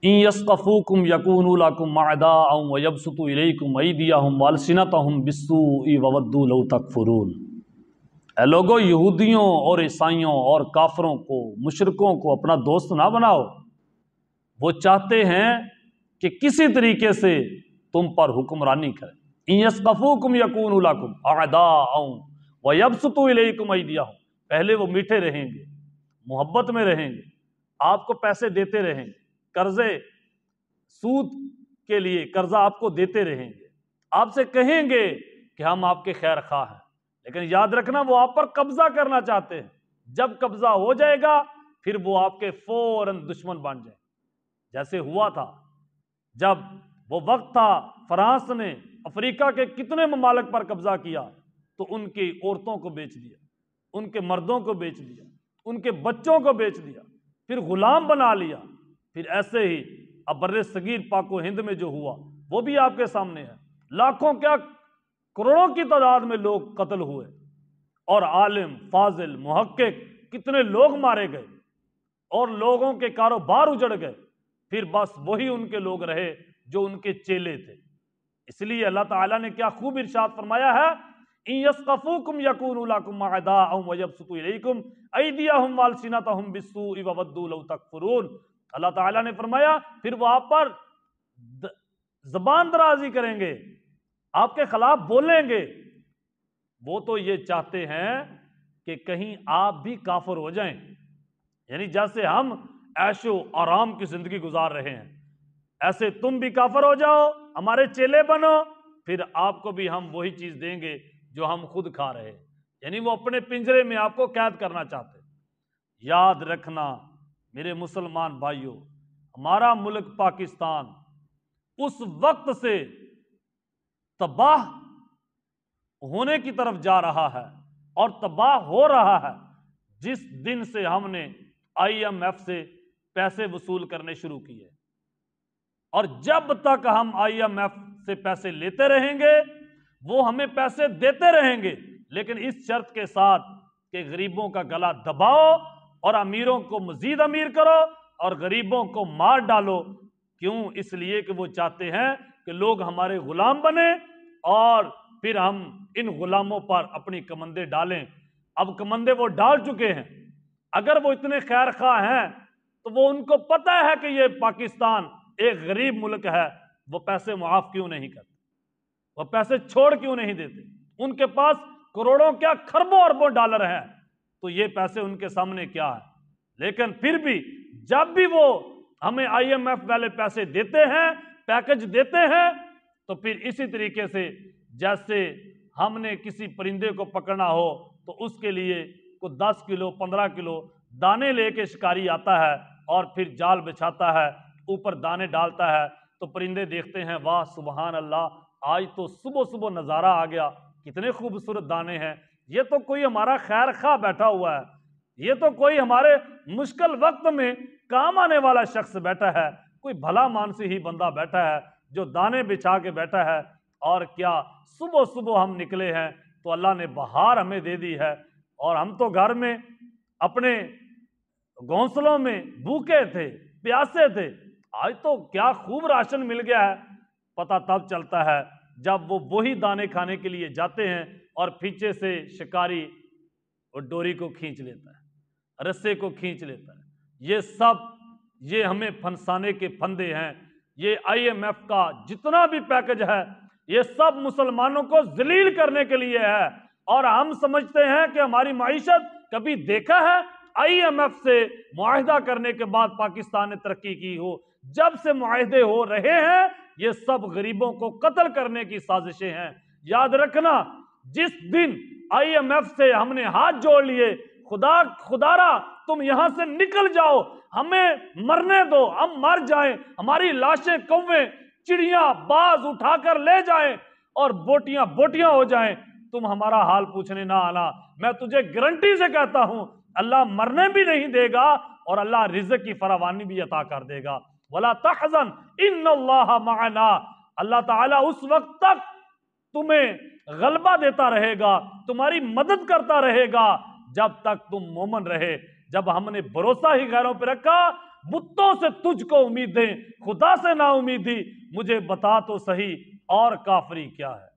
ان یثقفوکم یکونوا لکم اعداء ویبسطوا الیکم ایدیہم والسنتہم بالسوء وودوا لو تکفرون۔ اے لوگو، یہودیوں اور عیسائیوں اور کافروں کو، مشرکوں کو اپنا دوست نہ بناؤ۔ وہ چاہتے ہیں کہ کسی طریقے سے تم پر حکمرانی کریں۔ ان یثقفوکم یکونوا لکم اعداء ویبسطوا الیکم ایدیہم، پہلے وہ میٹھے رہیں گے، محبت میں رہیں گے، آپ کو پیسے دیتے رہیں گے، قرضے سود کے لیے قرضہ آپ کو دیتے رہیں گے، آپ سے کہیں گے کہ ہم آپ کے خیر خواہ ہیں، لیکن یاد رکھنا وہ آپ پر قبضہ کرنا چاہتے ہیں۔ جب قبضہ ہو جائے گا پھر وہ آپ کے فوراً دشمن بن جائیں، جیسے ہوا تھا جب وہ وقت تھا فرانس نے افریقہ کے کتنے ممالک پر قبضہ کیا تو ان کی عورتوں کو بیچ دیا، ان کے مردوں کو بیچ دیا، ان کے بچوں کو بیچ دیا، پھر غلام بنا لیا۔ پھر ایسے ہی اب بر صغیر پاک و ہند میں جو ہوا وہ بھی آپ کے سامنے ہے، لاکھوں کیا کروڑوں کی تعداد میں لوگ قتل ہوئے، اور عالم، فاضل، محقق کتنے لوگ مارے گئے، اور لوگوں کے کاروبار اجڑ گئے۔ پھر بس وہی ان کے لوگ رہے جو ان کے چیلے تھے۔ اس لیے اللہ تعالیٰ نے کیا خوب ارشاد فرمایا ہے، ان یثقفوکم یکونوا لکم اعداء ویبسطوا الیکم ایدیہم والسنتہم بالسوء وودوا لو تکفرون۔ اللہ تعالیٰ نے فرمایا پھر وہ آپ پر زبان درازی کریں گے، آپ کے خلاف بولیں گے۔ وہ تو یہ چاہتے ہیں کہ کہیں آپ بھی کافر ہو جائیں، یعنی جیسے ہم عیش و آرام کی زندگی گزار رہے ہیں ایسے تم بھی کافر ہو جاؤ، ہمارے چیلے بنو، پھر آپ کو بھی ہم وہی چیز دیں گے جو ہم خود کھا رہے ہیں۔ یعنی وہ اپنے پنجرے میں آپ کو قید کرنا چاہتے ہیں۔ یاد رکھنا میرے مسلمان بھائیوں، ہمارا ملک پاکستان اس وقت سے تباہ ہونے کی طرف جا رہا ہے اور تباہ ہو رہا ہے جس دن سے ہم نے آئی ایم ایف سے پیسے وصول کرنے شروع کیے، اور جب تک ہم آئی ایم ایف سے پیسے لیتے رہیں گے وہ ہمیں پیسے دیتے رہیں گے، لیکن اس شرط کے ساتھ کہ غریبوں کا گلا دباؤ اور امیروں کو مزید امیر کرو اور غریبوں کو مار ڈالو۔ کیوں؟ اس لیے کہ وہ چاہتے ہیں کہ لوگ ہمارے غلام بنیں اور پھر ہم ان غلاموں پر اپنی کمندیں ڈالیں۔ اب کمندیں وہ ڈال چکے ہیں، اگر وہ اتنے خیر خواہ ہیں تو وہ ان کو پتہ ہے کہ یہ پاکستان ایک غریب ملک ہے، وہ پیسے معاف کیوں نہیں کرتے، وہ پیسے چھوڑ کیوں نہیں دیتے؟ ان کے پاس کروڑوں کیا کھربوں اربوں ڈالر ہیں، تو یہ پیسے ان کے سامنے کیا ہے؟ لیکن پھر بھی جب بھی وہ ہمیں آئی ایم ایف والے پیسے دیتے ہیں، پیکج دیتے ہیں، تو پھر اسی طریقے سے جیسے ہم نے کسی پرندے کو پکڑنا ہو تو اس کے لیے کو 10 کلو 15 کلو دانے لے کے شکاری آتا ہے اور پھر جال بچھاتا ہے، اوپر دانے ڈالتا ہے، تو پرندے دیکھتے ہیں واہ سبحان اللہ، آج تو صبح صبح نظارہ آ گیا، کتنے خوبصورت دانے ہیں، یہ تو کوئی ہمارا خیر خواہ بیٹھا ہوا ہے، یہ تو کوئی ہمارے مشکل وقت میں کام آنے والا شخص بیٹھا ہے، کوئی بھلا مانسی ہی بندہ بیٹھا ہے جو دانے بچھا کے بیٹھا ہے۔ اور کیا صبح صبح ہم نکلے ہیں تو اللہ نے بہار ہمیں دے دی ہے، اور ہم تو گھر میں اپنے گھونسلوں میں بھوکے تھے، پیاسے تھے، آج تو کیا خوب راشن مل گیا ہے۔ پتہ تب چلتا ہے جب وہ وہی دانے کھانے کے لیے جاتے ہیں اور پیچھے سے شکاری اور ڈوری کو کھینچ لیتا ہے، رسے کو کھینچ لیتا ہے۔ یہ سب یہ ہمیں پھنسانے کے پھندے ہیں۔ یہ آئی ایم ایف کا جتنا بھی پیکج ہے یہ سب مسلمانوں کو ذلیل کرنے کے لیے ہے، اور ہم سمجھتے ہیں کہ ہماری معیشت کبھی دیکھا ہے آئی ایم ایف سے معاہدہ کرنے کے بعد پاکستان نے ترقی کی ہو؟ جب سے معاہدے ہو رہے ہیں یہ سب غریبوں کو قتل کرنے کی سازشیں ہیں۔ یاد رکھنا جس دن آئی ایم ایف سے ہم نے ہاتھ جوڑ لیے، خدارا تم یہاں سے نکل جاؤ، ہمیں مرنے دو، ہم مر جائیں، ہماری لاشیں کوے چڑیاں باز اٹھا کر لے جائیں اور بوٹیاں بوٹیاں ہو جائیں، تم ہمارا حال پوچھنے نہ آنا، میں تجھے گارنٹی سے کہتا ہوں اللہ مرنے بھی نہیں دے گا اور اللہ رزق کی فراوانی بھی عطا کر دے گا۔ وَلَا تَحْزَنْ إِنَّ اللَّهَ مَعَنَا، اللہ تعالیٰ اس وقت تک تمہیں غلبہ دیتا رہے گا، تمہاری مدد کرتا رہے گا جب تک تم مومن رہے۔ جب ہم نے بھروسہ ہی غیروں پہ رکھا، بتوں سے تجھ کو امیدیں، خدا سے نا امیدی، مجھے بتا تو صحیح اور کافری کیا ہے۔